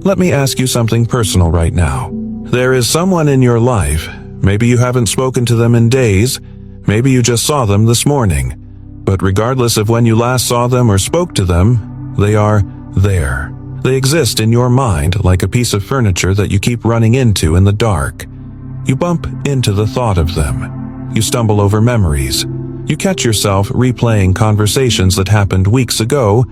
Let me ask you something personal right now. There is someone in your life. Maybe you haven't spoken to them in days. Maybe you just saw them this morning. But regardless of when you last saw them or spoke to them, they are there. They exist in your mind like a piece of furniture that you keep running into in the dark. You bump into the thought of them. You stumble over memories. You catch yourself replaying conversations that happened weeks ago,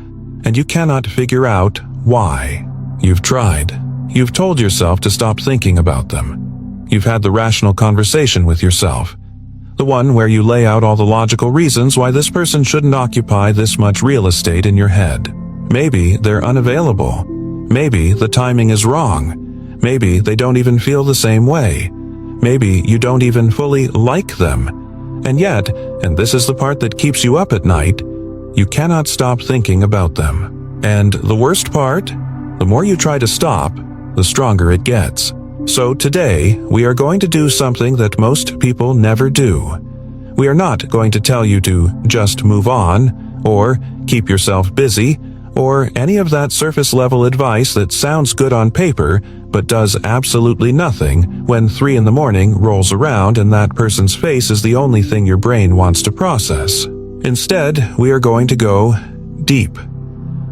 and you cannot figure out why. You've tried. You've told yourself to stop thinking about them. You've had the rational conversation with yourself. The one where you lay out all the logical reasons why this person shouldn't occupy this much real estate in your head. Maybe they're unavailable. Maybe the timing is wrong. Maybe they don't even feel the same way. Maybe you don't even fully like them. And yet, and this is the part that keeps you up at night, you cannot stop thinking about them. And the worst part? The more you try to stop, the stronger it gets. So today, we are going to do something that most people never do. We are not going to tell you to just move on, or keep yourself busy, or any of that surface-level advice that sounds good on paper, but does absolutely nothing when 3 in the morning rolls around and that person's face is the only thing your brain wants to process. Instead, we are going to go deep.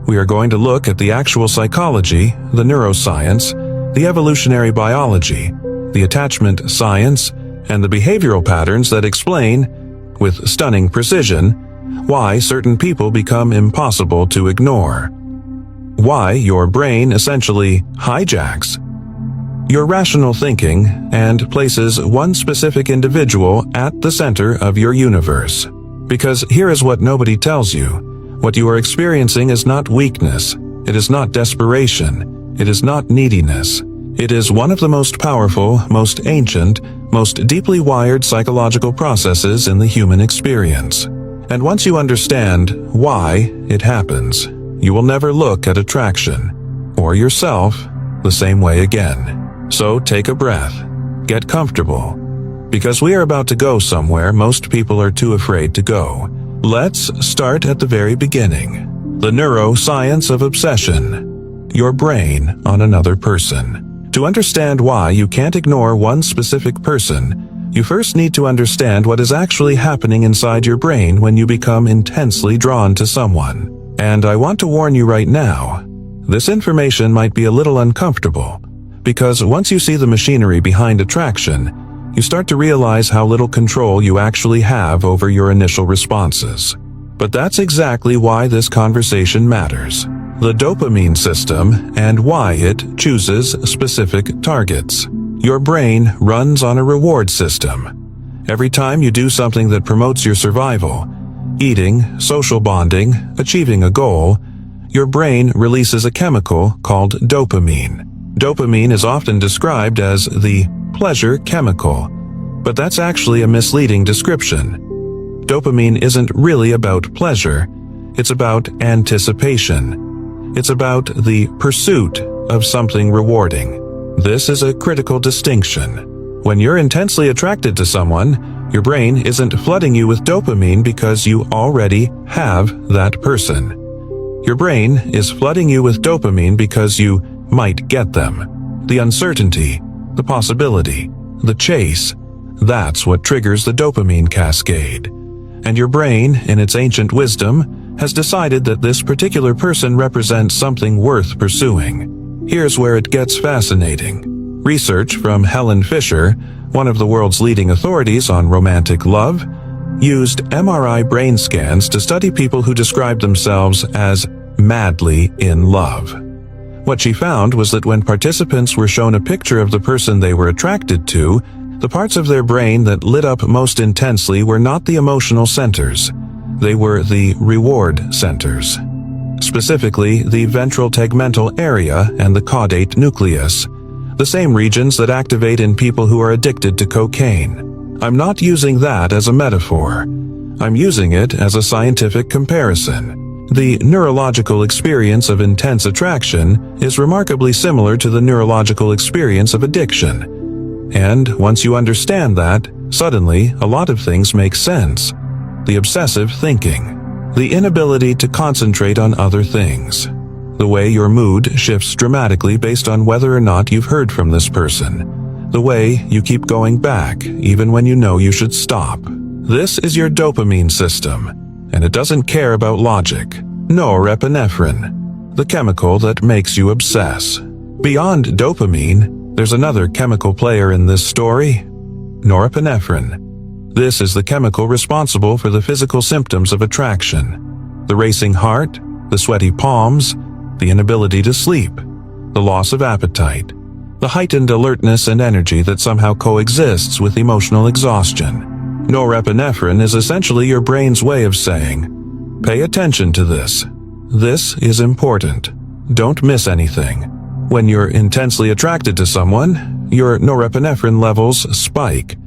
We are going to look at the actual psychology, the neuroscience, the evolutionary biology, the attachment science, and the behavioral patterns that explain, with stunning precision, why certain people become impossible to ignore. Why your brain essentially hijacks your rational thinking and places one specific individual at the center of your universe. Because here is what nobody tells you. What you are experiencing is not weakness. It is not desperation. It is not neediness. It is one of the most powerful, most ancient, most deeply wired psychological processes in the human experience. And once you understand why it happens, you will never look at attraction or yourself the same way again. So take a breath, get comfortable, because we are about to go somewhere most people are too afraid to go. Let's start at the very beginning. The neuroscience of obsession. Your brain on another person. To understand why you can't ignore one specific person, you first need to understand what is actually happening inside your brain when you become intensely drawn to someone. And I want to warn you right now, this information might be a little uncomfortable, because once you see the machinery behind attraction, you start to realize how little control you actually have over your initial responses. But that's exactly why this conversation matters. The dopamine system and why it chooses specific targets. Your brain runs on a reward system. Every time you do something that promotes your survival, eating, social bonding, achieving a goal, your brain releases a chemical called dopamine. Dopamine is often described as the pleasure chemical, but that's actually a misleading description. Dopamine isn't really about pleasure. It's about anticipation. It's about the pursuit of something rewarding. This is a critical distinction. When you're intensely attracted to someone, your brain isn't flooding you with dopamine because you already have that person. Your brain is flooding you with dopamine because you might get them. The uncertainty, the possibility, the chase, that's what triggers the dopamine cascade. And your brain, in its ancient wisdom, has decided that this particular person represents something worth pursuing. Here's where it gets fascinating. Research from Helen Fisher, one of the world's leading authorities on romantic love, used MRI brain scans to study people who described themselves as madly in love. What she found was that when participants were shown a picture of the person they were attracted to, the parts of their brain that lit up most intensely were not the emotional centers. They were the reward centers. Specifically, the ventral tegmental area and the caudate nucleus, the same regions that activate in people who are addicted to cocaine. I'm not using that as a metaphor. I'm using it as a scientific comparison. The neurological experience of intense attraction is remarkably similar to the neurological experience of addiction. And once you understand that, suddenly a lot of things make sense. The obsessive thinking, the inability to concentrate on other things, The way your mood shifts dramatically based on whether or not you've heard from this person. The way you keep going back, even when you know you should stop. This is your dopamine system, and it doesn't care about logic. Norepinephrine, the chemical that makes you obsess. Beyond dopamine, there's another chemical player in this story. Norepinephrine. This is the chemical responsible for the physical symptoms of attraction. The racing heart, the sweaty palms, the inability to sleep, the loss of appetite, the heightened alertness and energy that somehow coexists with emotional exhaustion. Norepinephrine is essentially your brain's way of saying, pay attention to this. This is important. Don't miss anything. When you're intensely attracted to someone, your norepinephrine levels spike.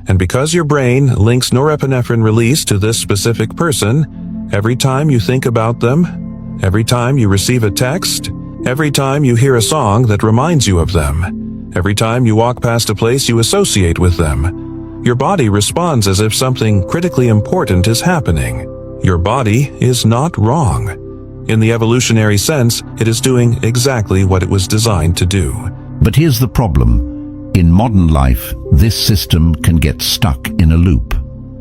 And because your brain links norepinephrine release to this specific person, every time you think about them, every time you receive a text, every time you hear a song that reminds you of them, every time you walk past a place you associate with them, your body responds as if something critically important is happening. Your body is not wrong. In the evolutionary sense, it is doing exactly what it was designed to do. But here's the problem. In modern life, this system can get stuck in a loop.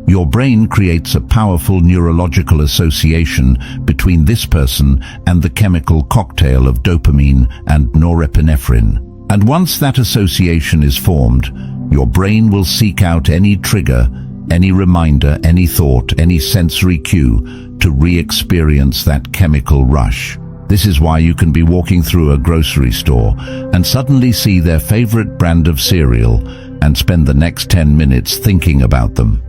Your brain creates a powerful neurological association between this person and the chemical cocktail of dopamine and norepinephrine. And once that association is formed, your brain will seek out any trigger, any reminder, any thought, any sensory cue to re-experience that chemical rush. This is why you can be walking through a grocery store and suddenly see their favorite brand of cereal and spend the next 10 minutes thinking about them.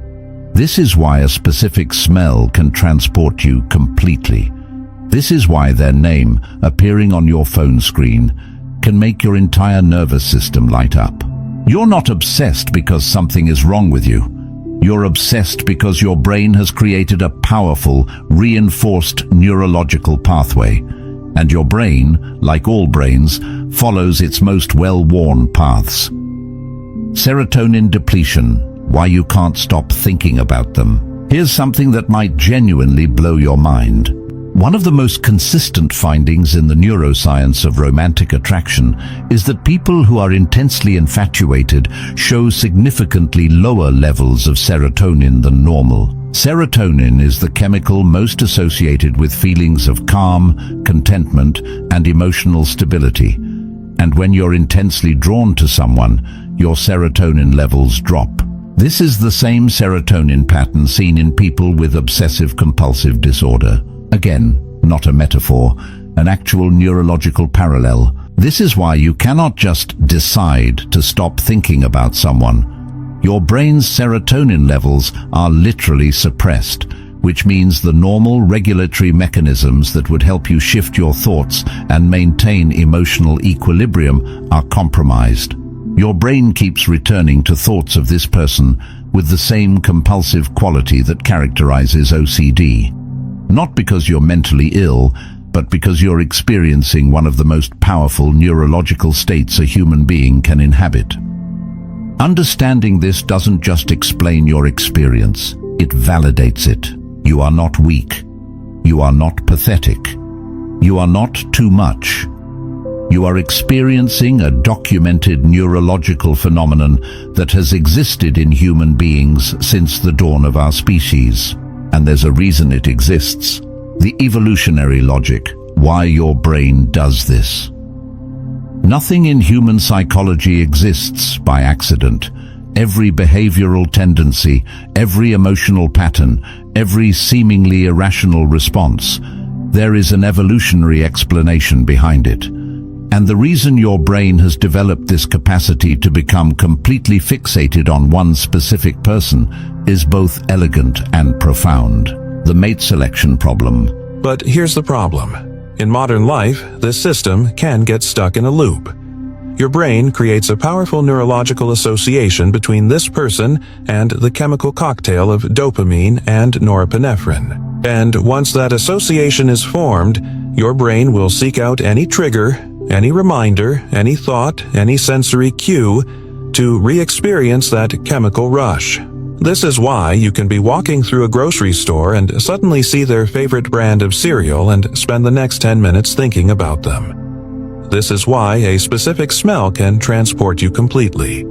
This is why a specific smell can transport you completely. This is why their name, appearing on your phone screen, can make your entire nervous system light up. You're not obsessed because something is wrong with you. You're obsessed because your brain has created a powerful, reinforced neurological pathway. And your brain, like all brains, follows its most well-worn paths. Serotonin depletion. Why you can't stop thinking about them. Here's something that might genuinely blow your mind. One of the most consistent findings in the neuroscience of romantic attraction is that people who are intensely infatuated show significantly lower levels of serotonin than normal. Serotonin is the chemical most associated with feelings of calm, contentment, and emotional stability. And when you're intensely drawn to someone, your serotonin levels drop. This is the same serotonin pattern seen in people with obsessive-compulsive disorder. Again, not a metaphor, an actual neurological parallel. This is why you cannot just decide to stop thinking about someone. Your brain's serotonin levels are literally suppressed, which means the normal regulatory mechanisms that would help you shift your thoughts and maintain emotional equilibrium are compromised. Your brain keeps returning to thoughts of this person with the same compulsive quality that characterizes OCD. Not because you're mentally ill, but because you're experiencing one of the most powerful neurological states a human being can inhabit. Understanding this doesn't just explain your experience, it validates it. You are not weak. You are not pathetic. You are not too much. You are experiencing a documented neurological phenomenon that has existed in human beings since the dawn of our species. And there's a reason it exists. The evolutionary logic, why your brain does this. Nothing in human psychology exists by accident. Every behavioral tendency, every emotional pattern, every seemingly irrational response, there is an evolutionary explanation behind it. And the reason your brain has developed this capacity to become completely fixated on one specific person is both elegant and profound. The mate selection problem. But here's the problem. In modern life, this system can get stuck in a loop. Your brain creates a powerful neurological association between this person and the chemical cocktail of dopamine and norepinephrine. And once that association is formed, your brain will seek out any trigger, any reminder, any thought, any sensory cue to re-experience that chemical rush. This is why you can be walking through a grocery store and suddenly see their favorite brand of cereal and spend the next 10 minutes thinking about them. This is why a specific smell can transport you completely.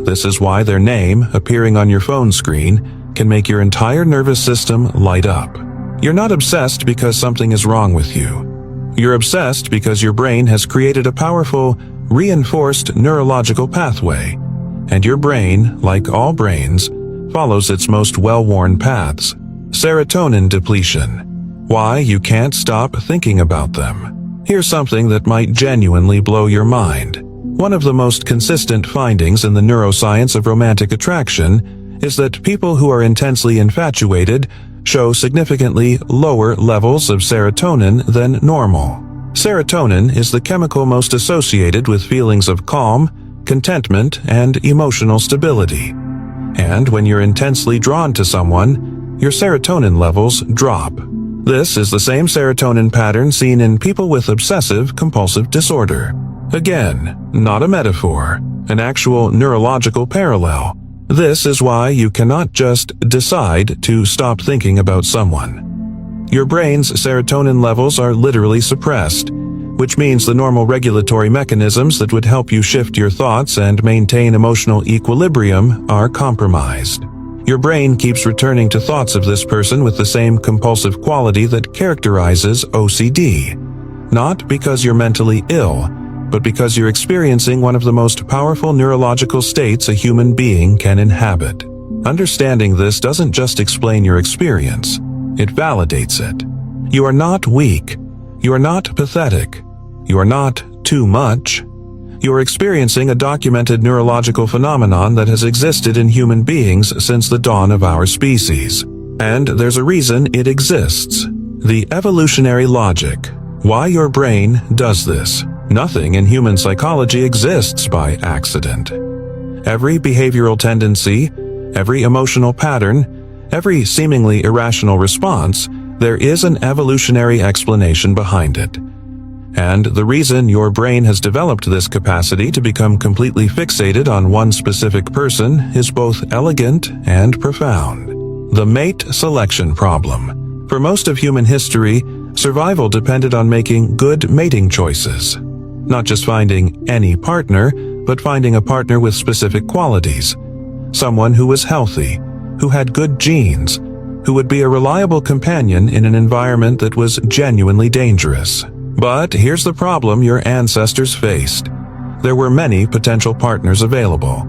This is why their name, appearing on your phone screen, can make your entire nervous system light up. You're not obsessed because something is wrong with you. You're obsessed because your brain has created a powerful, reinforced neurological pathway, and your brain, like all brains, follows its most well-worn paths. Serotonin depletion. Why you can't stop thinking about them. Here's something that might genuinely blow your mind. One of the most consistent findings in the neuroscience of romantic attraction is that people who are intensely infatuated show significantly lower levels of serotonin than normal. Serotonin is the chemical most associated with feelings of calm, contentment, and emotional stability. And when you're intensely drawn to someone, your serotonin levels drop. This is the same serotonin pattern seen in people with obsessive-compulsive disorder. Again, not a metaphor, an actual neurological parallel. This is why you cannot just decide to stop thinking about someone. Your brain's serotonin levels are literally suppressed, which means the normal regulatory mechanisms that would help you shift your thoughts and maintain emotional equilibrium are compromised. Your brain keeps returning to thoughts of this person with the same compulsive quality that characterizes OCD. Not because you're mentally ill, but because you're experiencing one of the most powerful neurological states a human being can inhabit. Understanding this doesn't just explain your experience, it validates it. You are not weak. You are not pathetic. You are not too much. You are experiencing a documented neurological phenomenon that has existed in human beings since the dawn of our species. And there's a reason it exists. The evolutionary logic. Why your brain does this. Nothing in human psychology exists by accident. Every behavioral tendency, every emotional pattern, every seemingly irrational response, there is an evolutionary explanation behind it. And the reason your brain has developed this capacity to become completely fixated on one specific person is both elegant and profound. The mate selection problem. For most of human history, survival depended on making good mating choices. Not just finding any partner, but finding a partner with specific qualities. Someone who was healthy, who had good genes, who would be a reliable companion in an environment that was genuinely dangerous. But here's the problem your ancestors faced. There were many potential partners available,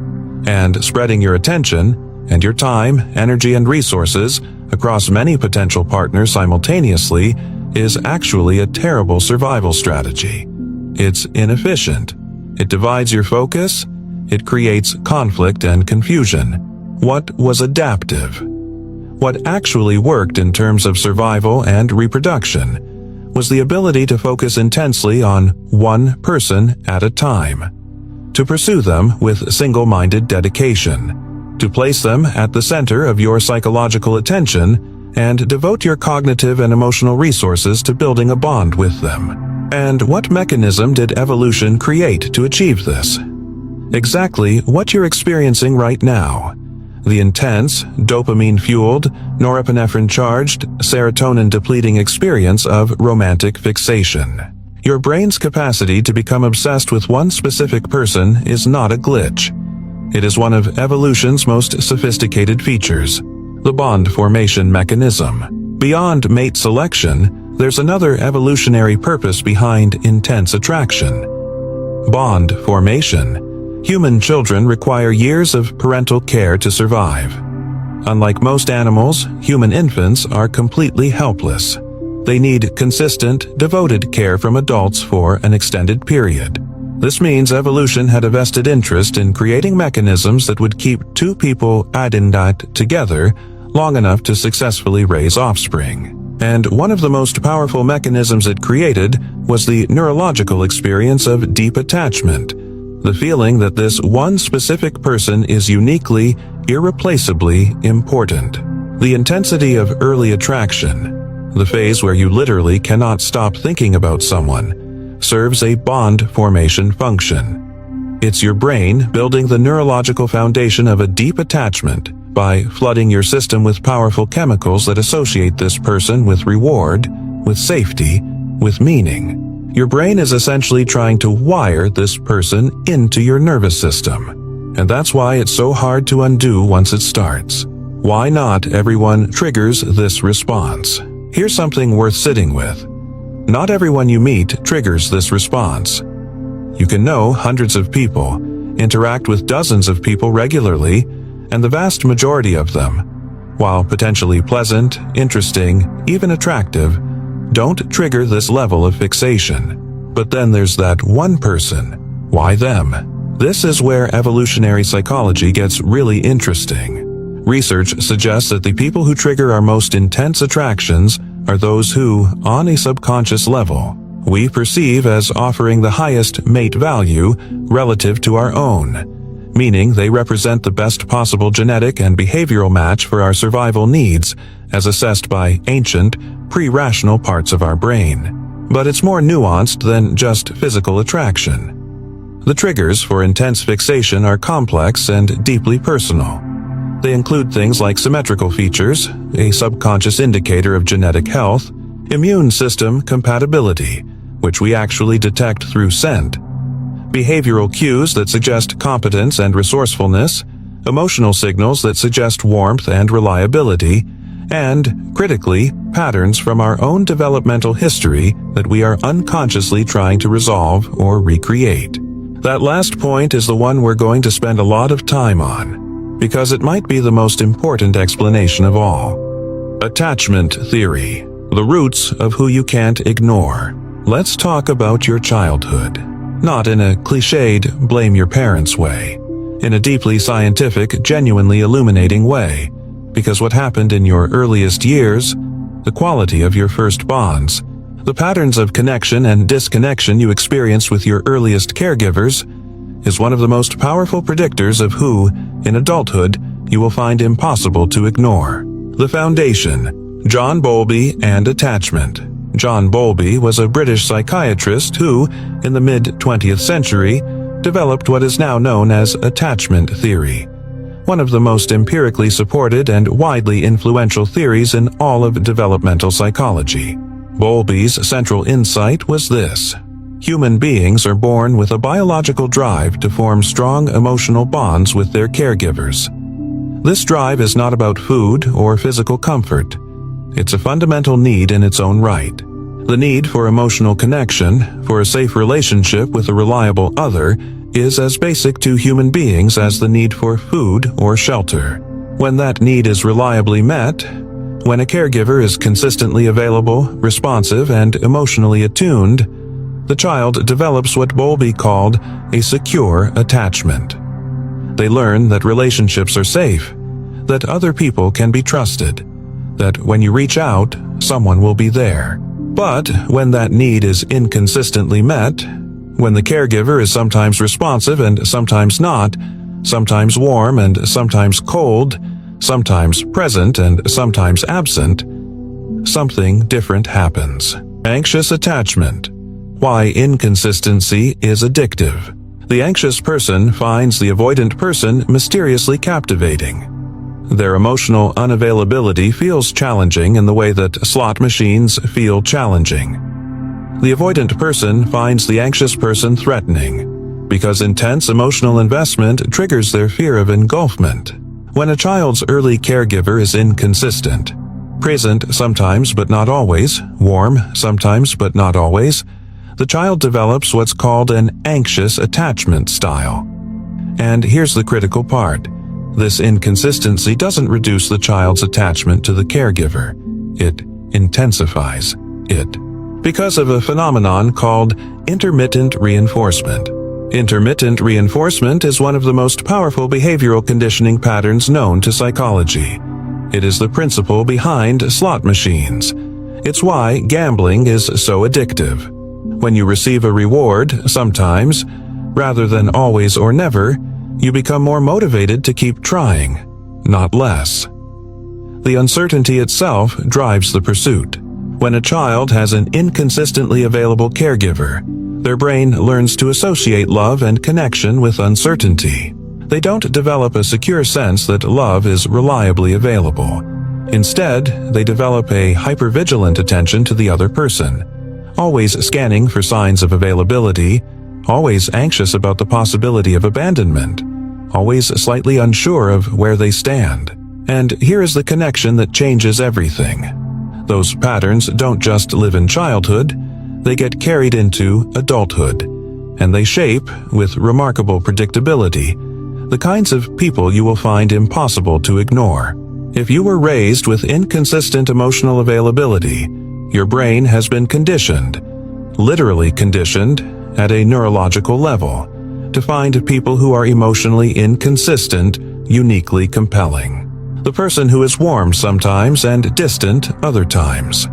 and spreading your attention and your time, energy, and resources across many potential partners simultaneously is actually a terrible survival strategy. It's inefficient. It divides your focus. It creates conflict and confusion. What was adaptive? What actually worked in terms of survival and reproduction was the ability to focus intensely on one person at a time, to pursue them with single-minded dedication, to place them at the center of your psychological attention, and devote your cognitive and emotional resources to building a bond with them. And what mechanism did evolution create to achieve this? Exactly what you're experiencing right now. The intense, dopamine-fueled, norepinephrine-charged, serotonin-depleting experience of romantic fixation. Your brain's capacity to become obsessed with one specific person is not a glitch. It is one of evolution's most sophisticated features, the bond formation mechanism. Beyond mate selection, there's another evolutionary purpose behind intense attraction. Bond formation. Human children require years of parental care to survive. Unlike most animals, human infants are completely helpless. They need consistent, devoted care from adults for an extended period. This means evolution had a vested interest in creating mechanisms that would keep two people identified together long enough to successfully raise offspring. And one of the most powerful mechanisms it created was the neurological experience of deep attachment. The feeling that this one specific person is uniquely, irreplaceably important. The intensity of early attraction, the phase where you literally cannot stop thinking about someone, serves a bond formation function. It's your brain building the neurological foundation of a deep attachment by flooding your system with powerful chemicals that associate this person with reward, with safety, with meaning. Your brain is essentially trying to wire this person into your nervous system. And that's why it's so hard to undo once it starts. Why not everyone triggers this response? Here's something worth sitting with. Not everyone you meet triggers this response. You can know hundreds of people, interact with dozens of people regularly, and the vast majority of them, while potentially pleasant, interesting, even attractive, don't trigger this level of fixation. But then there's that one person. Why them? This is where evolutionary psychology gets really interesting. Research suggests that the people who trigger our most intense attractions are those who, on a subconscious level, we perceive as offering the highest mate value relative to our own, meaning they represent the best possible genetic and behavioral match for our survival needs, as assessed by ancient, pre-rational parts of our brain. But it's more nuanced than just physical attraction. The triggers for intense fixation are complex and deeply personal. They include things like symmetrical features, a subconscious indicator of genetic health, immune system compatibility, which we actually detect through scent, behavioral cues that suggest competence and resourcefulness, emotional signals that suggest warmth and reliability, and, critically, patterns from our own developmental history that we are unconsciously trying to resolve or recreate. That last point is the one we're going to spend a lot of time on, because it might be the most important explanation of all. Attachment theory, the roots of who you can't ignore. Let's talk about your childhood. Not in a cliched, blame your parents way. In a deeply scientific, genuinely illuminating way. Because what happened in your earliest years, the quality of your first bonds, the patterns of connection and disconnection you experienced with your earliest caregivers, is one of the most powerful predictors of who, in adulthood, you will find impossible to ignore. The foundation, John Bowlby and attachment. John Bowlby was a British psychiatrist who, in the mid-20th century, developed what is now known as attachment theory, one of the most empirically supported and widely influential theories in all of developmental psychology. Bowlby's central insight was this: human beings are born with a biological drive to form strong emotional bonds with their caregivers. This drive is not about food or physical comfort. It's a fundamental need in its own right. The need for emotional connection, for a safe relationship with a reliable other, is as basic to human beings as the need for food or shelter. When that need is reliably met, when a caregiver is consistently available, responsive, and emotionally attuned, the child develops what Bowlby called a secure attachment. They learn that relationships are safe, that other people can be trusted, that when you reach out, someone will be there. But when that need is inconsistently met, when the caregiver is sometimes responsive and sometimes not, sometimes warm and sometimes cold, sometimes present and sometimes absent, something different happens. Anxious attachment. Why inconsistency is addictive. The anxious person finds the avoidant person mysteriously captivating. Their emotional unavailability feels challenging in the way that slot machines feel challenging. The avoidant person finds the anxious person threatening, because intense emotional investment triggers their fear of engulfment. When a child's early caregiver is inconsistent, present sometimes but not always, warm sometimes but not always, the child develops what's called an anxious attachment style. And here's the critical part. This inconsistency doesn't reduce the child's attachment to the caregiver. It intensifies it. Because of a phenomenon called intermittent reinforcement. Intermittent reinforcement is one of the most powerful behavioral conditioning patterns known to psychology. It is the principle behind slot machines. It's why gambling is so addictive. When you receive a reward, sometimes, rather than always or never, you become more motivated to keep trying, not less. The uncertainty itself drives the pursuit. When a child has an inconsistently available caregiver, their brain learns to associate love and connection with uncertainty. They don't develop a secure sense that love is reliably available. Instead, they develop a hypervigilant attention to the other person, always scanning for signs of availability, always anxious about the possibility of abandonment, always slightly unsure of where they stand. And here is the connection that changes everything. Those patterns don't just live in childhood, they get carried into adulthood, and they shape, with remarkable predictability, the kinds of people you will find impossible to ignore. If you were raised with inconsistent emotional availability, your brain has been conditioned, literally conditioned, at a neurological level, to find people who are emotionally inconsistent uniquely compelling. The person who is warm sometimes and distant other times.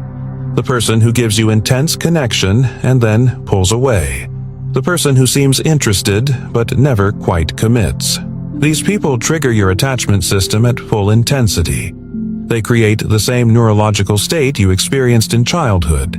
The person who gives you intense connection and then pulls away. The person who seems interested but never quite commits. These people trigger your attachment system at full intensity. They create the same neurological state you experienced in childhood.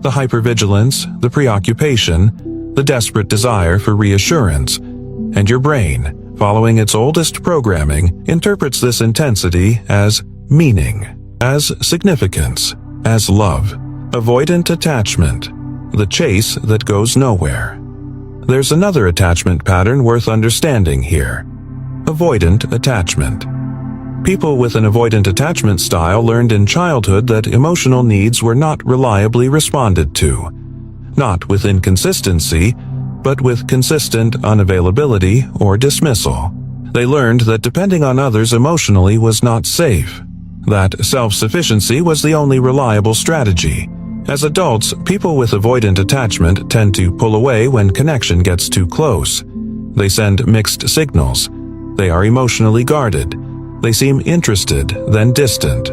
The hypervigilance, the preoccupation, the desperate desire for reassurance. And your brain, following its oldest programming, interprets this intensity as meaning, as significance, as love. Avoidant attachment, the chase that goes nowhere. There's another attachment pattern worth understanding here. Avoidant attachment. People with an avoidant attachment style learned in childhood that emotional needs were not reliably responded to. Not with inconsistency, but with consistent unavailability or dismissal. They learned that depending on others emotionally was not safe. That self-sufficiency was the only reliable strategy. As adults, people with avoidant attachment tend to pull away when connection gets too close. They send mixed signals. They are emotionally guarded. They seem interested, then distant.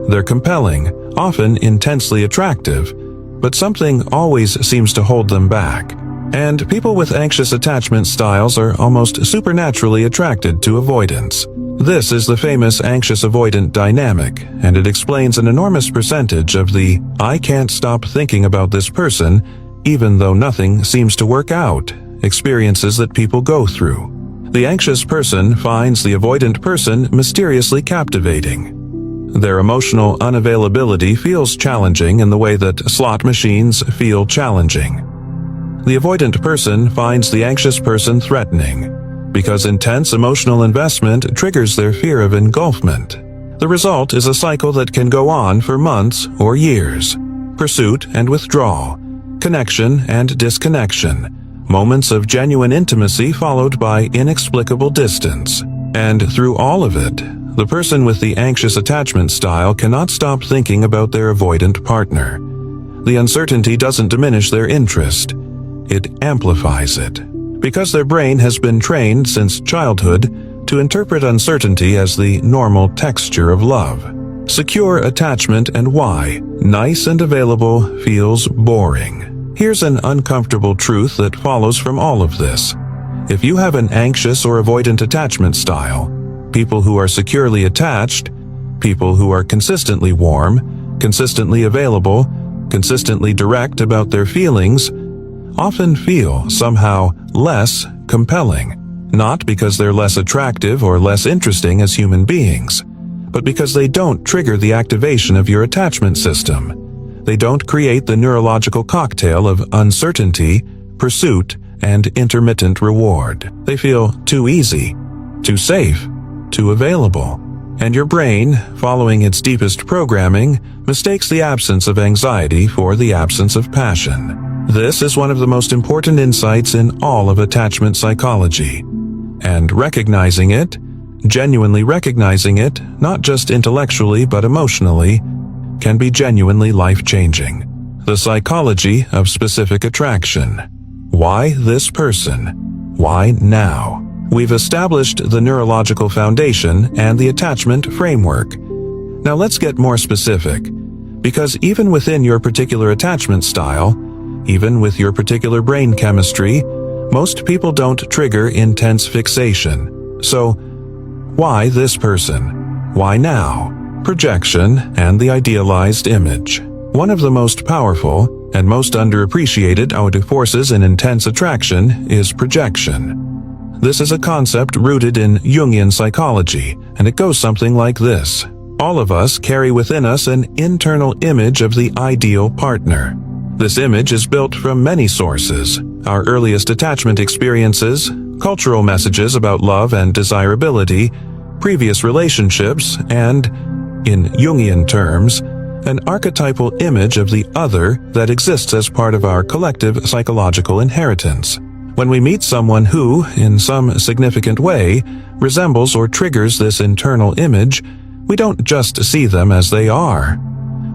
They're compelling, often intensely attractive, but something always seems to hold them back. And people with anxious attachment styles are almost supernaturally attracted to avoidance. This is the famous anxious-avoidant dynamic, and it explains an enormous percentage of the "I can't stop thinking about this person, even though nothing seems to work out" experiences that people go through. The anxious person finds the avoidant person mysteriously captivating. Their emotional unavailability feels challenging in the way that slot machines feel challenging. The avoidant person finds the anxious person threatening, because intense emotional investment triggers their fear of engulfment. The result is a cycle that can go on for months or years. Pursuit and withdrawal, connection and disconnection, moments of genuine intimacy followed by inexplicable distance. And through all of it, the person with the anxious attachment style cannot stop thinking about their avoidant partner. The uncertainty doesn't diminish their interest. It amplifies it. Because their brain has been trained since childhood to interpret uncertainty as the normal texture of love. Secure attachment and why nice and available feels boring. Here's an uncomfortable truth that follows from all of this. If you have an anxious or avoidant attachment style, people who are securely attached, people who are consistently warm, consistently available, consistently direct about their feelings, often feel somehow less compelling, not because they're less attractive or less interesting as human beings, but because they don't trigger the activation of your attachment system. They don't create the neurological cocktail of uncertainty, pursuit, and intermittent reward. They feel too easy, too safe, too available. And your brain, following its deepest programming, mistakes the absence of anxiety for the absence of passion. This is one of the most important insights in all of attachment psychology. And recognizing it, genuinely recognizing it, not just intellectually but emotionally, can be genuinely life-changing. The psychology of specific attraction. Why this person? Why now? We've established the neurological foundation and the attachment framework. Now let's get more specific, because even within your particular attachment style, even with your particular brain chemistry, most people don't trigger intense fixation. So, why this person? Why now? Projection and the idealized image. One of the most powerful and most underappreciated forces in intense attraction is projection. This is a concept rooted in Jungian psychology, and it goes something like this. All of us carry within us an internal image of the ideal partner. This image is built from many sources: our earliest attachment experiences, cultural messages about love and desirability, previous relationships, and, in Jungian terms, an archetypal image of the other that exists as part of our collective psychological inheritance. When we meet someone who, in some significant way, resembles or triggers this internal image, we don't just see them as they are.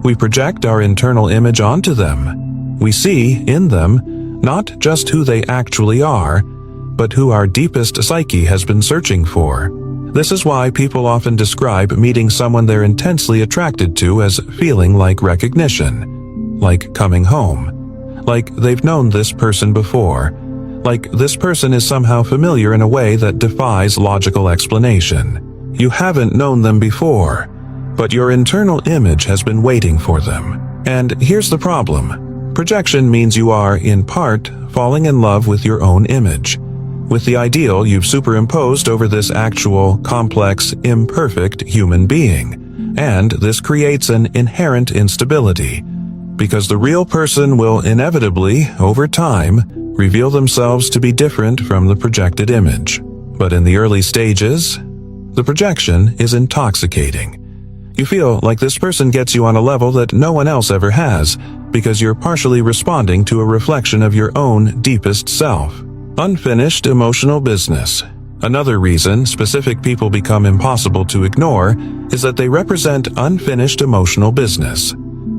We project our internal image onto them. We see, in them, not just who they actually are, but who our deepest psyche has been searching for. This is why people often describe meeting someone they're intensely attracted to as feeling like recognition, like coming home, like they've known this person before, like this person is somehow familiar in a way that defies logical explanation. You haven't known them before, but your internal image has been waiting for them. And here's the problem. Projection means you are, in part, falling in love with your own image, with the ideal you've superimposed over this actual, complex, imperfect human being. And this creates an inherent instability, because the real person will inevitably, over time, reveal themselves to be different from the projected image. But in the early stages, the projection is intoxicating. You feel like this person gets you on a level that no one else ever has, because you're partially responding to a reflection of your own deepest self. Unfinished emotional business. Another reason specific people become impossible to ignore is that they represent unfinished emotional business,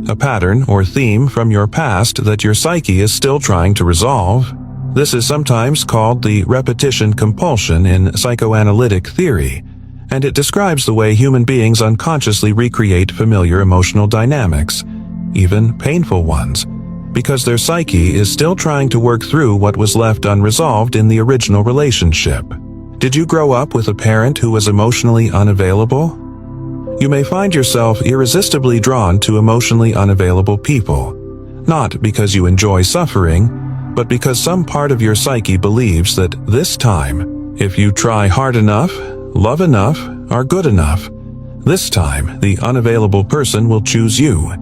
a pattern or theme from your past that your psyche is still trying to resolve. This is sometimes called the repetition compulsion in psychoanalytic theory, and it describes the way human beings unconsciously recreate familiar emotional dynamics, even painful ones, because their psyche is still trying to work through what was left unresolved in the original relationship. Did you grow up with a parent who was emotionally unavailable? You may find yourself irresistibly drawn to emotionally unavailable people, not because you enjoy suffering, but because some part of your psyche believes that this time, if you try hard enough, love enough, are good enough, this time the unavailable person will choose you,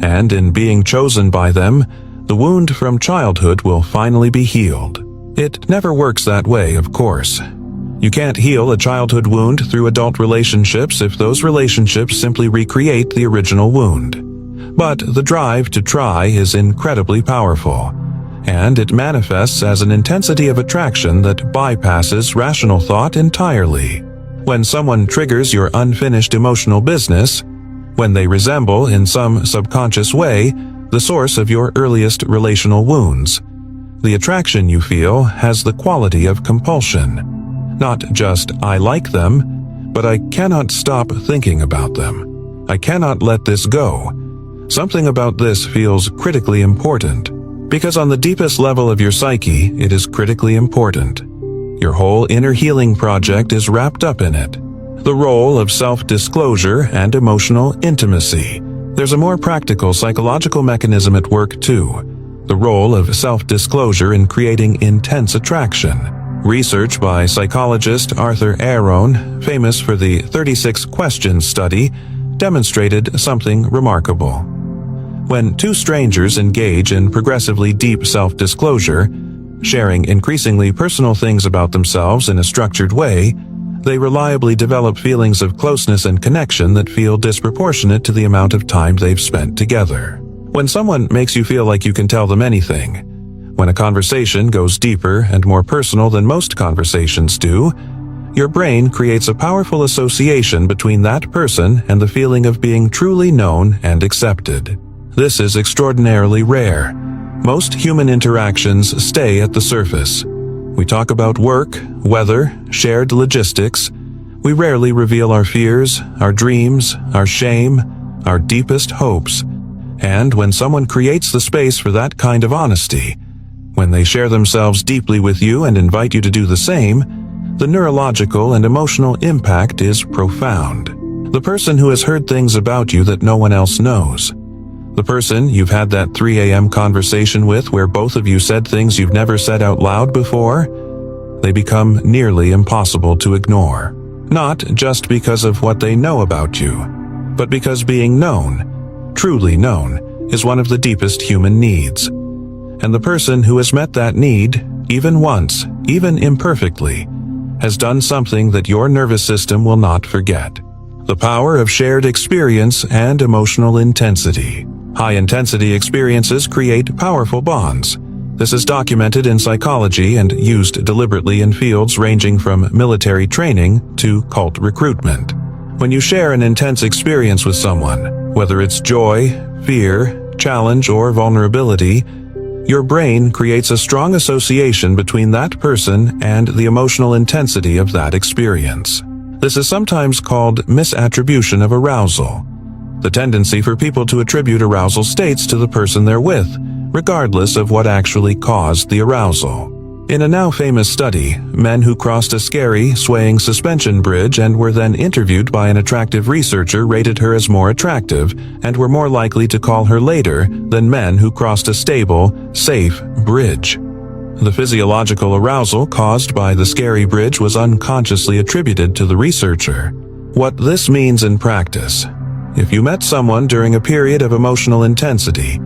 and in being chosen by them, the wound from childhood will finally be healed. It never works that way, of course. You can't heal a childhood wound through adult relationships if those relationships simply recreate the original wound. But the drive to try is incredibly powerful, and it manifests as an intensity of attraction that bypasses rational thought entirely. When someone triggers your unfinished emotional business, when they resemble in some subconscious way the source of your earliest relational wounds, the attraction you feel has the quality of compulsion. Not just, I like them, but I cannot stop thinking about them. I cannot let this go. Something about this feels critically important, because on the deepest level of your psyche, it is critically important. Your whole inner healing project is wrapped up in it. The role of self-disclosure and emotional intimacy. There's a more practical psychological mechanism at work too. The role of self-disclosure in creating intense attraction. Research by psychologist Arthur Aron, famous for the 36 Questions study, demonstrated something remarkable. When two strangers engage in progressively deep self-disclosure, sharing increasingly personal things about themselves in a structured way, they reliably develop feelings of closeness and connection that feel disproportionate to the amount of time they've spent together. When someone makes you feel like you can tell them anything, when a conversation goes deeper and more personal than most conversations do, your brain creates a powerful association between that person and the feeling of being truly known and accepted. This is extraordinarily rare. Most human interactions stay at the surface. We talk about work, weather, shared logistics. We rarely reveal our fears, our dreams, our shame, our deepest hopes. And when someone creates the space for that kind of honesty, when they share themselves deeply with you and invite you to do the same, the neurological and emotional impact is profound. The person who has heard things about you that no one else knows. The person you've had that 3 a.m. conversation with where both of you said things you've never said out loud before. they become nearly impossible to ignore. Not just because of what they know about you, but because being known, truly known, is one of the deepest human needs. And the person who has met that need, even once, even imperfectly, has done something that your nervous system will not forget. The power of shared experience and emotional intensity. High-intensity experiences create powerful bonds. This is documented in psychology and used deliberately in fields ranging from military training to cult recruitment. When you share an intense experience with someone, whether it's joy, fear, challenge, or vulnerability, your brain creates a strong association between that person and the emotional intensity of that experience. This is sometimes called misattribution of arousal, the tendency for people to attribute arousal states to the person they're with, regardless of what actually caused the arousal. In a now famous study, men who crossed a scary, swaying suspension bridge and were then interviewed by an attractive researcher rated her as more attractive and were more likely to call her later than men who crossed a stable, safe bridge. The physiological arousal caused by the scary bridge was unconsciously attributed to the researcher. What this means in practice: if you met someone during a period of emotional intensity,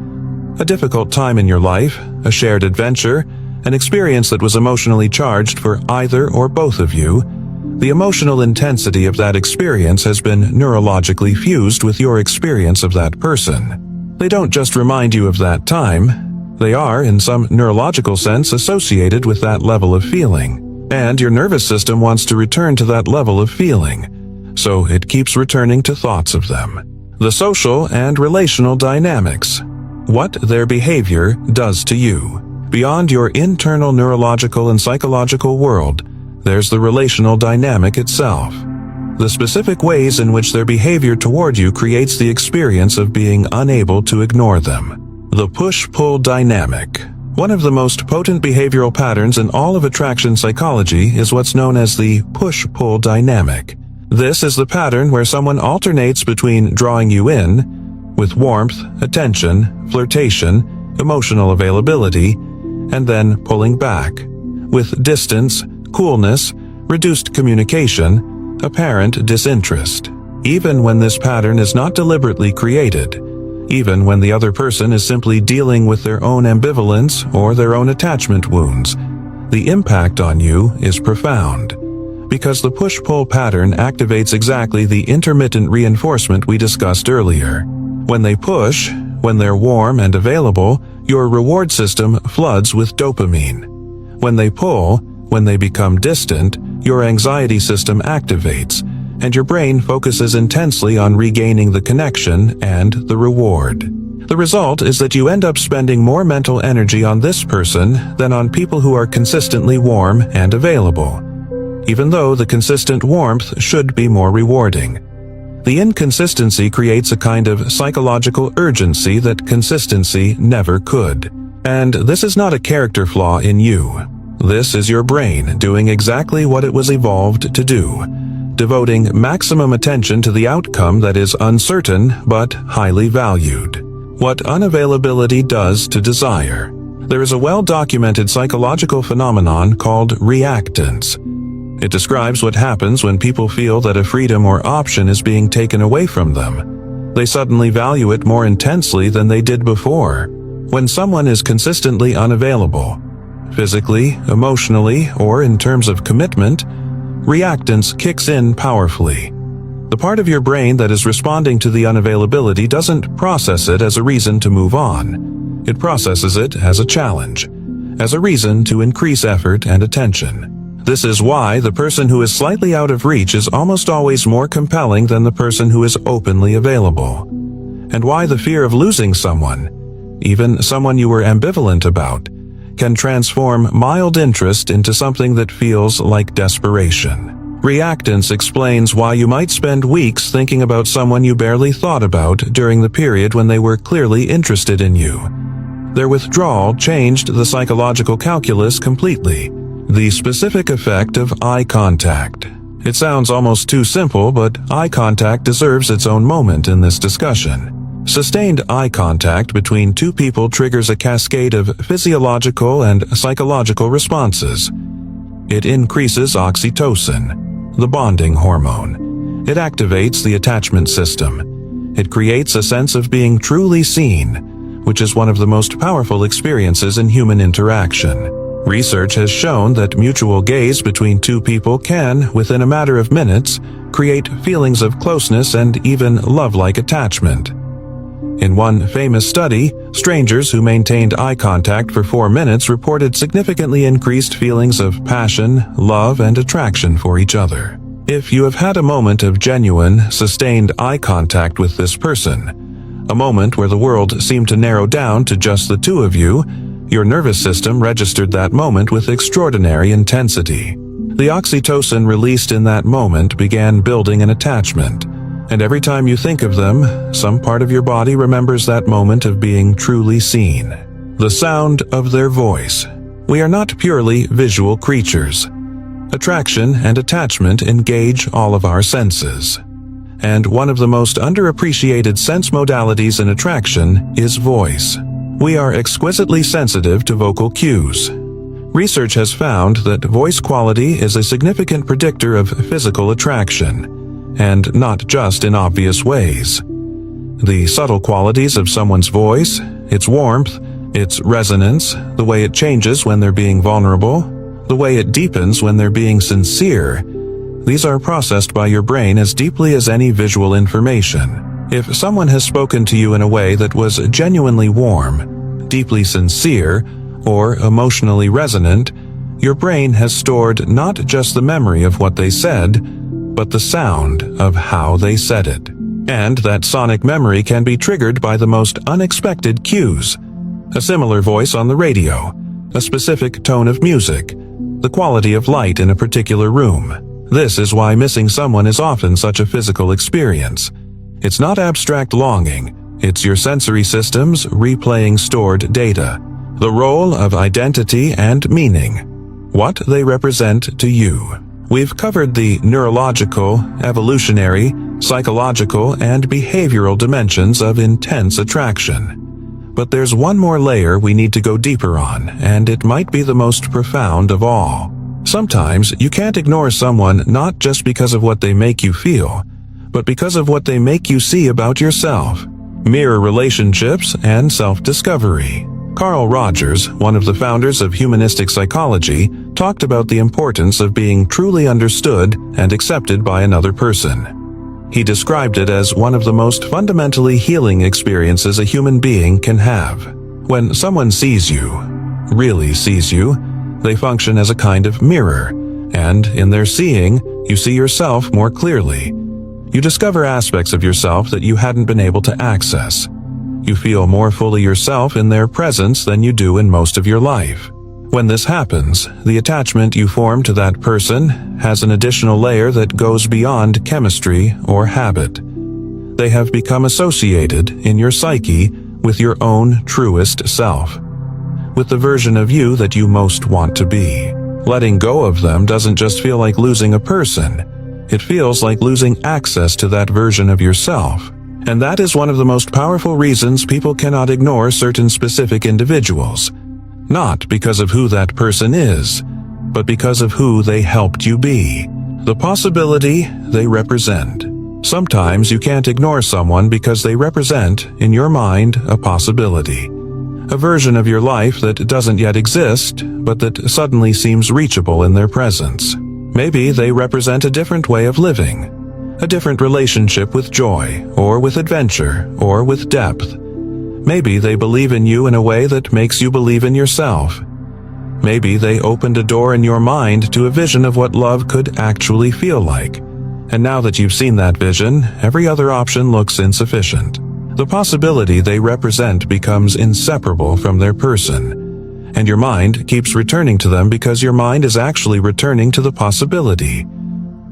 a difficult time in your life, a shared adventure, an experience that was emotionally charged for either or both of you, the emotional intensity of that experience has been neurologically fused with your experience of that person. They don't just remind you of that time, they are, in some neurological sense, associated with that level of feeling. And your nervous system wants to return to that level of feeling, so it keeps returning to thoughts of them. The social and relational dynamics. What their behavior does to you. Beyond your internal neurological and psychological world, there's the relational dynamic itself. The specific ways in which their behavior toward you creates the experience of being unable to ignore them. The push-pull dynamic. One of the most potent behavioral patterns in all of attraction psychology is what's known as the push-pull dynamic. This is the pattern where someone alternates between drawing you in, with warmth, attention, flirtation, emotional availability, and then pulling back, with distance, coolness, reduced communication, apparent disinterest. Even when this pattern is not deliberately created, even when the other person is simply dealing with their own ambivalence or their own attachment wounds, the impact on you is profound. Because the push-pull pattern activates exactly the intermittent reinforcement we discussed earlier. When they push, when they're warm and available, your reward system floods with dopamine. When they pull, when they become distant, your anxiety system activates, and your brain focuses intensely on regaining the connection and the reward. The result is that you end up spending more mental energy on this person than on people who are consistently warm and available, even though the consistent warmth should be more rewarding. The inconsistency creates a kind of psychological urgency that consistency never could. And this is not a character flaw in you. This is your brain doing exactly what it was evolved to do, devoting maximum attention to the outcome that is uncertain but highly valued. What unavailability does to desire. There is a well-documented psychological phenomenon called reactance. It describes what happens when people feel that a freedom or option is being taken away from them. They suddenly value it more intensely than they did before. When someone is consistently unavailable, physically, emotionally, or in terms of commitment, reactance kicks in powerfully. The part of your brain that is responding to the unavailability doesn't process it as a reason to move on. It processes it as a challenge, as a reason to increase effort and attention. This is why the person who is slightly out of reach is almost always more compelling than the person who is openly available. And why the fear of losing someone, even someone you were ambivalent about, can transform mild interest into something that feels like desperation. Reactance explains why you might spend weeks thinking about someone you barely thought about during the period when they were clearly interested in you. Their withdrawal changed the psychological calculus completely. The specific effect of eye contact. It sounds almost too simple, but eye contact deserves its own moment in this discussion. Sustained eye contact between two people triggers a cascade of physiological and psychological responses. It increases oxytocin, the bonding hormone. It activates the attachment system. It creates a sense of being truly seen, which is one of the most powerful experiences in human interaction. Research has shown that mutual gaze between two people can, within a matter of minutes, create feelings of closeness and even love-like attachment. In one famous study, strangers who maintained eye contact for 4 minutes reported significantly increased feelings of passion, love, and attraction for each other. If you have had a moment of genuine, sustained eye contact with this person, a moment where the world seemed to narrow down to just the two of you, your nervous system registered that moment with extraordinary intensity. The oxytocin released in that moment began building an attachment. And every time you think of them, some part of your body remembers that moment of being truly seen. The sound of their voice. We are not purely visual creatures. Attraction and attachment engage all of our senses. And one of the most underappreciated sense modalities in attraction is voice. We are exquisitely sensitive to vocal cues. Research has found that voice quality is a significant predictor of physical attraction. And not just in obvious ways. The subtle qualities of someone's voice, its warmth, its resonance, the way it changes when they're being vulnerable, the way it deepens when they're being sincere, these are processed by your brain as deeply as any visual information. If someone has spoken to you in a way that was genuinely warm, deeply sincere, or emotionally resonant, your brain has stored not just the memory of what they said, but the sound of how they said it. And that sonic memory can be triggered by the most unexpected cues. A similar voice on the radio, a specific tone of music, the quality of light in a particular room. This is why missing someone is often such a physical experience. It's not abstract longing, it's your sensory systems replaying stored data. The role of identity and meaning. What they represent to you. We've covered the neurological, evolutionary, psychological, and behavioral dimensions of intense attraction. But there's one more layer we need to go deeper on, and it might be the most profound of all. Sometimes you can't ignore someone not just because of what they make you feel, but because of what they make you see about yourself. Mirror relationships and self-discovery. Carl Rogers, one of the founders of humanistic psychology, talked about the importance of being truly understood and accepted by another person. He described it as one of the most fundamentally healing experiences a human being can have. When someone sees you, really sees you, they function as a kind of mirror, and in their seeing, you see yourself more clearly. You discover aspects of yourself that you hadn't been able to access. You feel more fully yourself in their presence than you do in most of your life. When this happens, the attachment you form to that person has an additional layer that goes beyond chemistry or habit. They have become associated in your psyche with your own truest self, with the version of you that you most want to be. Letting go of them doesn't just feel like losing a person. It feels like losing access to that version of yourself. And that is one of the most powerful reasons people cannot ignore certain specific individuals. Not because of who that person is, but because of who they helped you be. The possibility they represent. Sometimes you can't ignore someone because they represent, in your mind, a possibility. A version of your life that doesn't yet exist, but that suddenly seems reachable in their presence. Maybe they represent a different way of living. A different relationship with joy, or with adventure, or with depth. Maybe they believe in you in a way that makes you believe in yourself. Maybe they opened a door in your mind to a vision of what love could actually feel like. And now that you've seen that vision, every other option looks insufficient. The possibility they represent becomes inseparable from their person. And your mind keeps returning to them because your mind is actually returning to the possibility,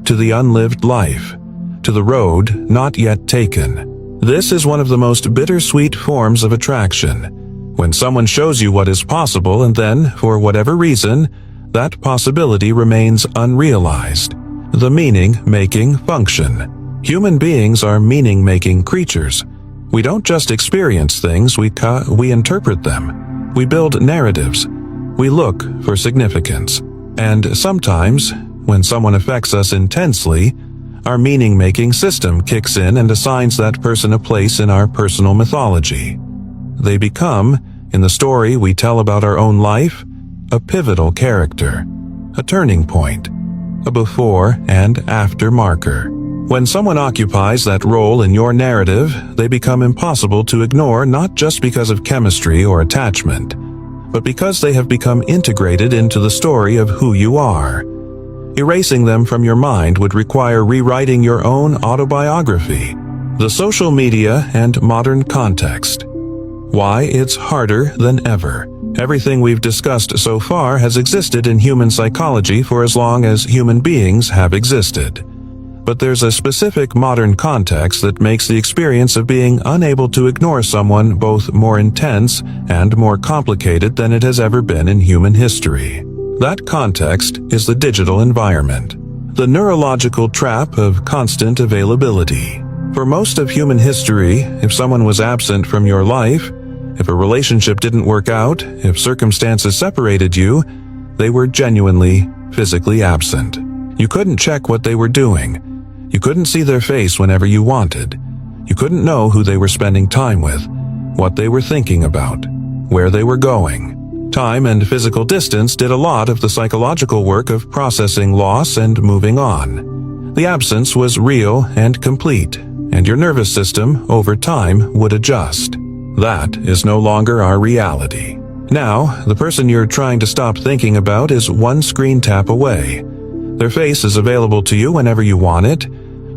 to the unlived life, to the road not yet taken. This is one of the most bittersweet forms of attraction. When someone shows you what is possible and then, for whatever reason, that possibility remains unrealized. The meaning-making function. Human beings are meaning-making creatures. We don't just experience things, we interpret them. We build narratives. We look for significance. And sometimes, when someone affects us intensely, our meaning-making system kicks in and assigns that person a place in our personal mythology. They become, in the story we tell about our own life, a pivotal character, a turning point, a before and after marker. When someone occupies that role in your narrative, they become impossible to ignore, not just because of chemistry or attachment, but because they have become integrated into the story of who you are. Erasing them from your mind would require rewriting your own autobiography. The social media and modern context. Why it's harder than ever. Everything we've discussed so far has existed in human psychology for as long as human beings have existed. But there's a specific modern context that makes the experience of being unable to ignore someone both more intense and more complicated than it has ever been in human history. That context is the digital environment, the neurological trap of constant availability. For most of human history, if someone was absent from your life, if a relationship didn't work out, if circumstances separated you, they were genuinely, physically absent. You couldn't check what they were doing. You couldn't see their face whenever you wanted. You couldn't know who they were spending time with, what they were thinking about, where they were going. Time and physical distance did a lot of the psychological work of processing loss and moving on. The absence was real and complete, and your nervous system, over time, would adjust. That is no longer our reality. Now, the person you're trying to stop thinking about is one screen tap away. Their face is available to you whenever you want it.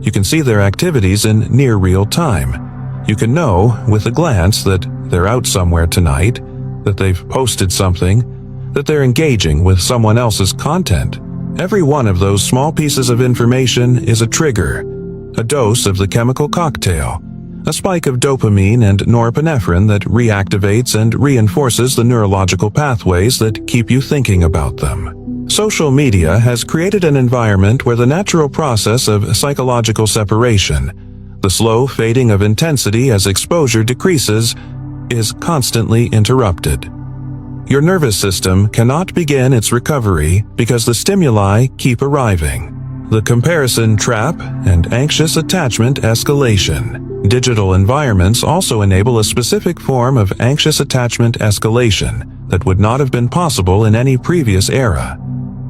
You can see their activities in near real time. You can know, with a glance, that they're out somewhere tonight, that they've posted something, that they're engaging with someone else's content. Every one of those small pieces of information is a trigger, a dose of the chemical cocktail, a spike of dopamine and norepinephrine that reactivates and reinforces the neurological pathways that keep you thinking about them. Social media has created an environment where the natural process of psychological separation, the slow fading of intensity as exposure decreases, is constantly interrupted. Your nervous system cannot begin its recovery because the stimuli keep arriving. The comparison trap and anxious attachment escalation. Digital environments also enable a specific form of anxious attachment escalation that would not have been possible in any previous era.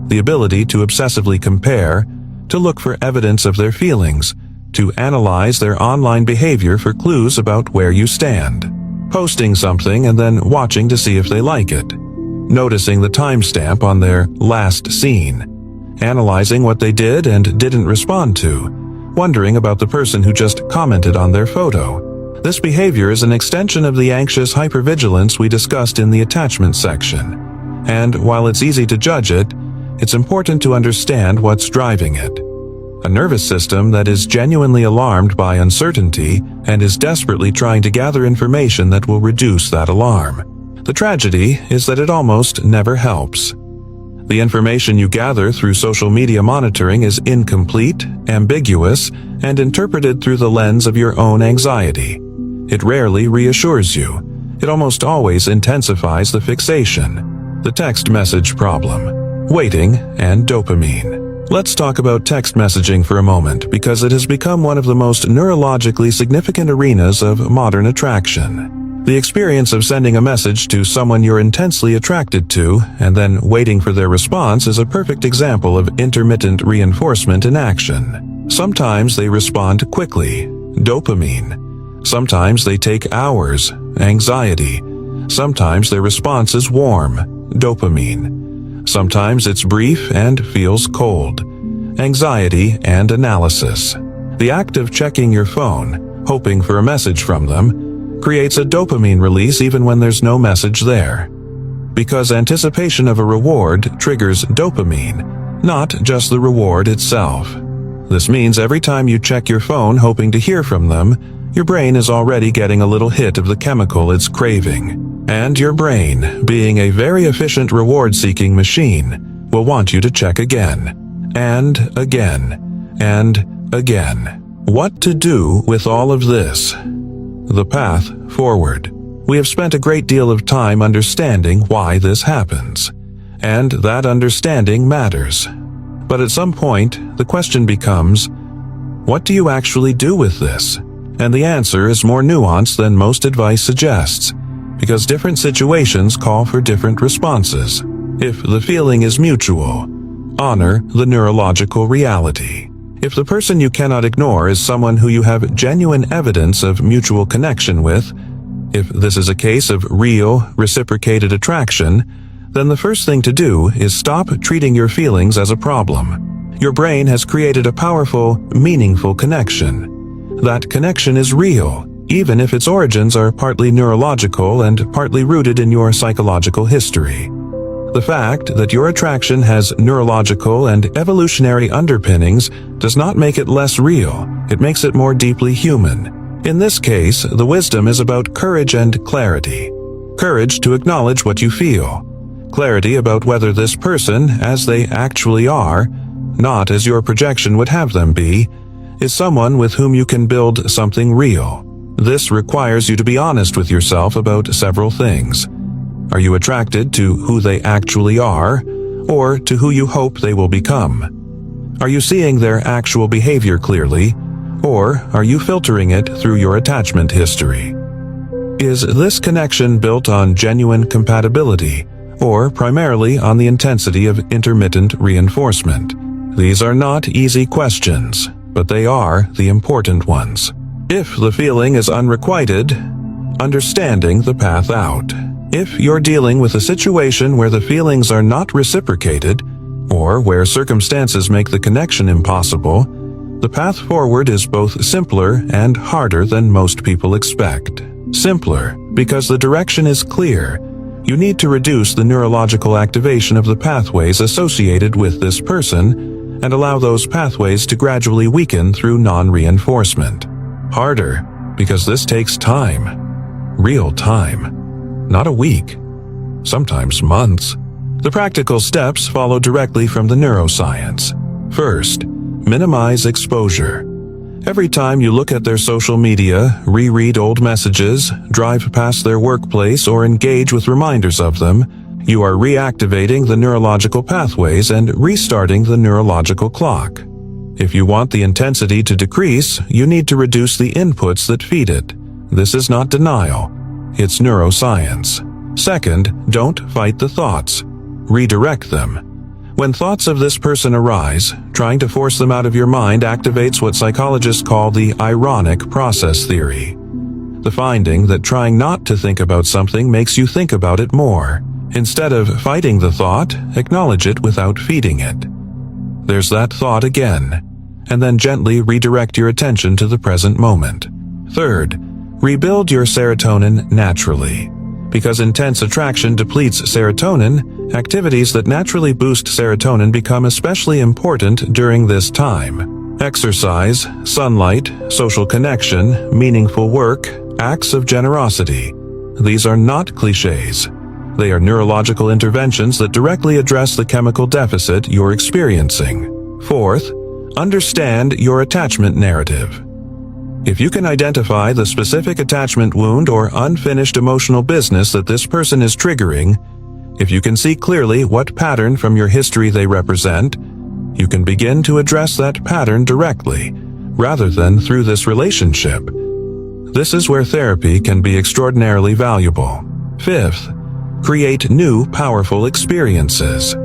The ability to obsessively compare, to look for evidence of their feelings, to analyze their online behavior for clues about where you stand. Posting something and then watching to see if they like it. Noticing the timestamp on their last seen. Analyzing what they did and didn't respond to. Wondering about the person who just commented on their photo. This behavior is an extension of the anxious hypervigilance we discussed in the attachment section. And while it's easy to judge it, it's important to understand what's driving it. A nervous system that is genuinely alarmed by uncertainty and is desperately trying to gather information that will reduce that alarm. The tragedy is that it almost never helps. The information you gather through social media monitoring is incomplete, ambiguous, and interpreted through the lens of your own anxiety. It rarely reassures you. It almost always intensifies the fixation, the text message problem. Waiting and dopamine. Let's talk about text messaging for a moment because it has become one of the most neurologically significant arenas of modern attraction. The experience of sending a message to someone you're intensely attracted to and then waiting for their response is a perfect example of intermittent reinforcement in action. Sometimes they respond quickly, dopamine. Sometimes they take hours, anxiety. Sometimes their response is warm, dopamine. Sometimes it's brief and feels cold, anxiety and analysis. The act of checking your phone, hoping for a message from them, creates a dopamine release even when there's no message there. Because anticipation of a reward triggers dopamine, not just the reward itself. This means every time you check your phone hoping to hear from them, your brain is already getting a little hit of the chemical it's craving. And your brain, being a very efficient reward-seeking machine, will want you to check again, and again, and again. What to do with all of this? The path forward. We have spent a great deal of time understanding why this happens. and that understanding matters. But at some point, the question becomes, what do you actually do with this? And the answer is more nuanced than most advice suggests, because different situations call for different responses. If the feeling is mutual, honor the neurological reality. If the person you cannot ignore is someone who you have genuine evidence of mutual connection with, if this is a case of real, reciprocated attraction, then the first thing to do is stop treating your feelings as a problem. Your brain has created a powerful, meaningful connection. That connection is real, even if its origins are partly neurological and partly rooted in your psychological history. The fact that your attraction has neurological and evolutionary underpinnings does not make it less real. It makes it more deeply human. In this case, the wisdom is about courage and clarity. Courage to acknowledge what you feel. Clarity about whether this person, as they actually are, not as your projection would have them be, is someone with whom you can build something real. This requires you to be honest with yourself about several things. Are you attracted to who they actually are, or to who you hope they will become? Are you seeing their actual behavior clearly, or are you filtering it through your attachment history? Is this connection built on genuine compatibility, or primarily on the intensity of intermittent reinforcement? These are not easy questions, but they are the important ones. If the feeling is unrequited, understanding the path out. If you're dealing with a situation where the feelings are not reciprocated, or where circumstances make the connection impossible, the path forward is both simpler and harder than most people expect. Simpler, because the direction is clear. You need to reduce the neurological activation of the pathways associated with this person and allow those pathways to gradually weaken through non-reinforcement. Harder, because this takes time. Real time. Not a week. Sometimes months. The practical steps follow directly from the neuroscience. First, minimize exposure. Every time you look at their social media, reread old messages, drive past their workplace, or engage with reminders of them, you are reactivating the neurological pathways and restarting the neurological clock. If you want the intensity to decrease, you need to reduce the inputs that feed it. This is not denial. It's neuroscience. Second, don't fight the thoughts. Redirect them. When thoughts of this person arise, trying to force them out of your mind activates what psychologists call the ironic process theory. The finding that trying not to think about something makes you think about it more. Instead of fighting the thought, acknowledge it without feeding it. There's that thought again, and then gently redirect your attention to the present moment. Third, rebuild your serotonin naturally. Because intense attraction depletes serotonin, activities that naturally boost serotonin become especially important during this time. Exercise, sunlight, social connection, meaningful work, acts of generosity. These are not cliches. They are neurological interventions that directly address the chemical deficit you're experiencing. Fourth, understand your attachment narrative. If you can identify the specific attachment wound or unfinished emotional business that this person is triggering, if you can see clearly what pattern from your history they represent, you can begin to address that pattern directly, rather than through this relationship. This is where therapy can be extraordinarily valuable. Fifth, create new, powerful experiences.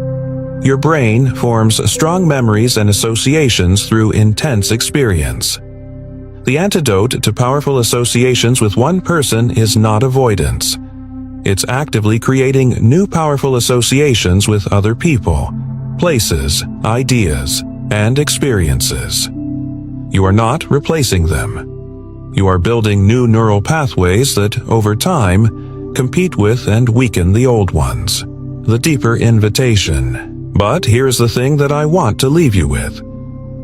Your brain forms strong memories and associations through intense experience. The antidote to powerful associations with one person is not avoidance. It's actively creating new powerful associations with other people, places, ideas, and experiences. You are not replacing them. You are building new neural pathways that, over time, compete with and weaken the old ones. The deeper invitation. But here's the thing that I want to leave you with.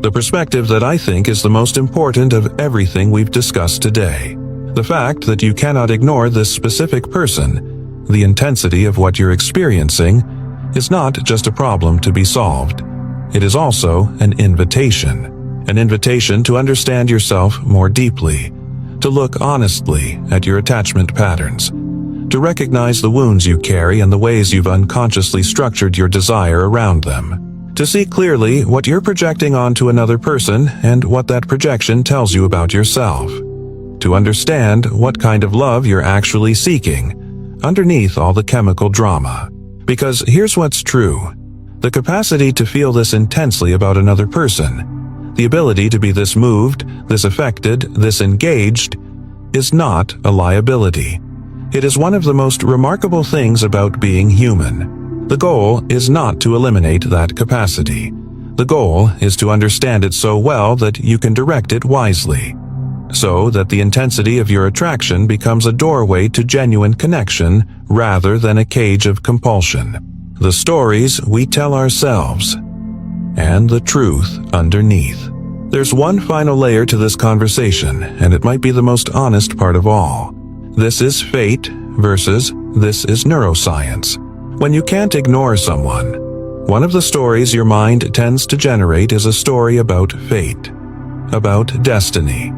The perspective that I think is the most important of everything we've discussed today. The fact that you cannot ignore this specific person, the intensity of what you're experiencing, is not just a problem to be solved. It is also an invitation to understand yourself more deeply, to look honestly at your attachment patterns, to recognize the wounds you carry and the ways you've unconsciously structured your desire around them, to see clearly what you're projecting onto another person and what that projection tells you about yourself, to understand what kind of love you're actually seeking underneath all the chemical drama. Because here's what's true. The capacity to feel this intensely about another person, the ability to be this moved, this affected, this engaged, is not a liability. It is one of the most remarkable things about being human. The goal is not to eliminate that capacity. The goal is to understand it so well that you can direct it wisely, so that the intensity of your attraction becomes a doorway to genuine connection rather than a cage of compulsion. The stories we tell ourselves, and the truth underneath. There's one final layer to this conversation, and it might be the most honest part of all. This is fate versus this is neuroscience. When you can't ignore someone, one of the stories your mind tends to generate is a story about fate, about destiny,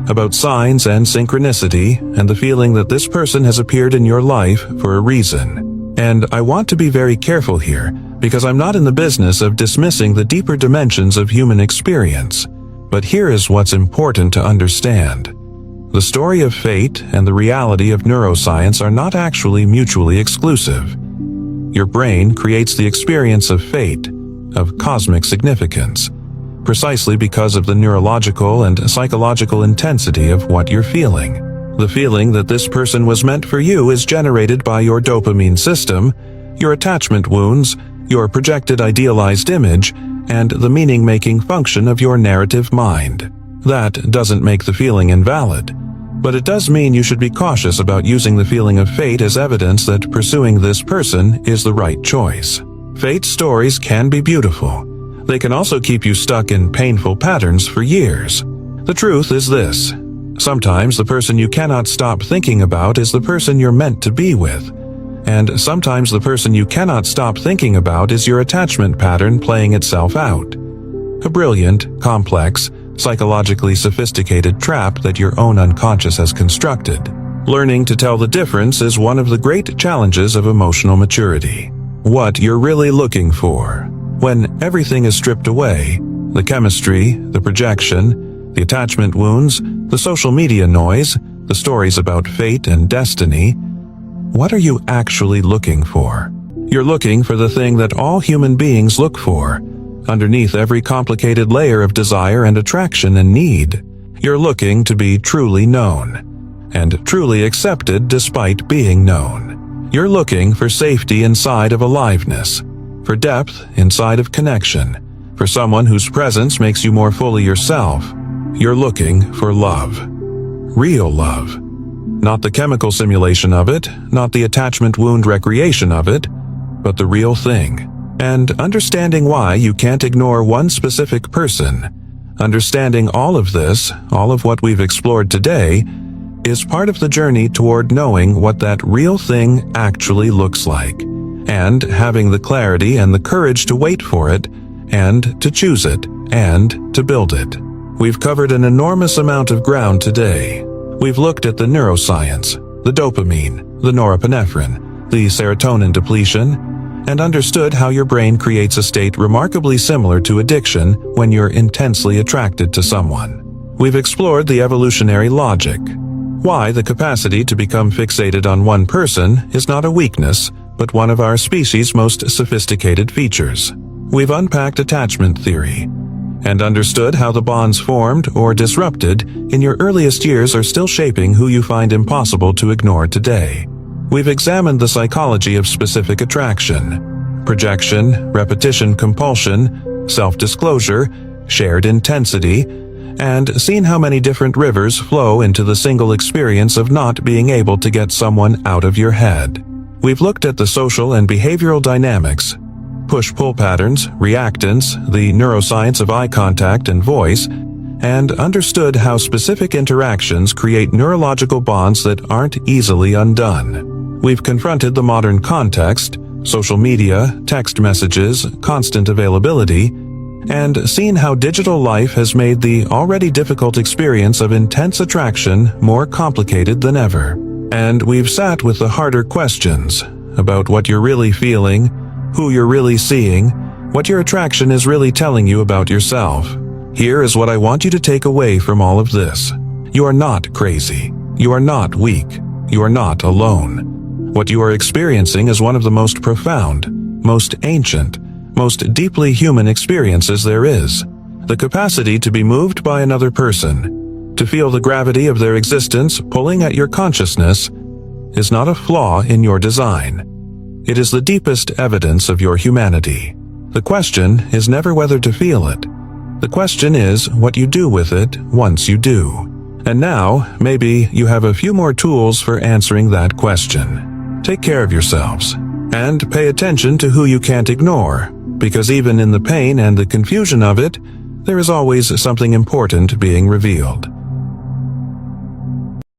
about signs and synchronicity, and the feeling that this person has appeared in your life for a reason. And I want to be very careful here, because I'm not in the business of dismissing the deeper dimensions of human experience. But here is what's important to understand. The story of fate and the reality of neuroscience are not actually mutually exclusive. Your brain creates the experience of fate, of cosmic significance, precisely because of the neurological and psychological intensity of what you're feeling. The feeling that this person was meant for you is generated by your dopamine system, your attachment wounds, your projected idealized image, and the meaning-making function of your narrative mind. That doesn't make the feeling invalid, but it does mean you should be cautious about using the feeling of fate as evidence that pursuing this person is the right choice. Fate stories can be beautiful. They can also keep you stuck in painful patterns for years. The truth is this: sometimes the person you cannot stop thinking about is the person you're meant to be with. And sometimes the person you cannot stop thinking about is your attachment pattern playing itself out. A brilliant, complex, psychologically sophisticated trap that your own unconscious has constructed. Learning to tell the difference is one of the great challenges of emotional maturity. What you're really looking for. When everything is stripped away, the chemistry, the projection, the attachment wounds, the social media noise, the stories about fate and destiny, what are you actually looking for? You're looking for the thing that all human beings look for, underneath every complicated layer of desire and attraction and need. You're looking to be truly known, and truly accepted despite being known. You're looking for safety inside of aliveness, for depth inside of connection, for someone whose presence makes you more fully yourself. You're looking for love. Real love. Not the chemical simulation of it, not the attachment wound recreation of it, but the real thing. And understanding why you can't ignore one specific person, understanding all of this, all of what we've explored today, is part of the journey toward knowing what that real thing actually looks like, and having the clarity and the courage to wait for it, and to choose it, and to build it. We've covered an enormous amount of ground today. We've looked at the neuroscience, the dopamine, the norepinephrine, the serotonin depletion, and understood how your brain creates a state remarkably similar to addiction when you're intensely attracted to someone. We've explored the evolutionary logic, why the capacity to become fixated on one person is not a weakness, but one of our species' most sophisticated features. We've unpacked attachment theory, and understood how the bonds formed or disrupted in your earliest years are still shaping who you find impossible to ignore today. We've examined the psychology of specific attraction, projection, repetition compulsion, self-disclosure, shared intensity, and seen how many different rivers flow into the single experience of not being able to get someone out of your head. We've looked at the social and behavioral dynamics, push-pull patterns, reactance, the neuroscience of eye contact and voice, and understood how specific interactions create neurological bonds that aren't easily undone. We've confronted the modern context, social media, text messages, constant availability, and seen how digital life has made the already difficult experience of intense attraction more complicated than ever. And we've sat with the harder questions about what you're really feeling, who you're really seeing, what your attraction is really telling you about yourself. Here is what I want you to take away from all of this. You are not crazy. You are not weak. You are not alone. What you are experiencing is one of the most profound, most ancient, most deeply human experiences there is. The capacity to be moved by another person, to feel the gravity of their existence pulling at your consciousness, is not a flaw in your design. It is the deepest evidence of your humanity. The question is never whether to feel it. The question is what you do with it once you do. And now, maybe you have a few more tools for answering that question. Take care of yourselves, and pay attention to who you can't ignore, because even in the pain and the confusion of it, there is always something important being revealed.